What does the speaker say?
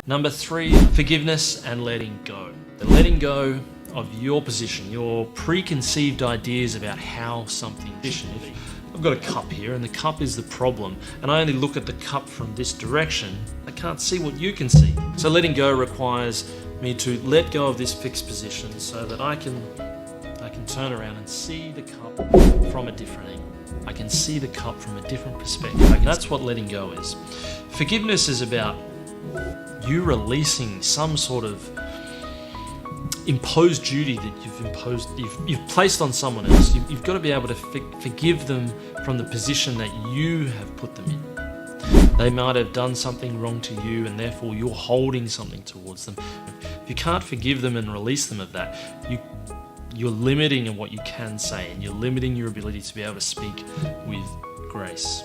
Number 3, forgiveness and letting go. The letting go of your position, your preconceived ideas about how something should be. I've got a cup here and the cup is the problem, and I only look at the cup from this direction. I can't see what you can see. So letting go requires me to let go of this fixed position so that I can turn around and see the cup from a different angle. I can see the cup from a different perspective. That's what letting go is. Forgiveness is about you releasing some sort of imposed duty that you've placed on someone else. You've got to be able to forgive them from the position that you have put them in. They might have done something wrong to you and therefore you're holding something towards them. If you can't forgive them and release them of that, you're limiting in what you can say, and you're limiting your ability to be able to speak with grace.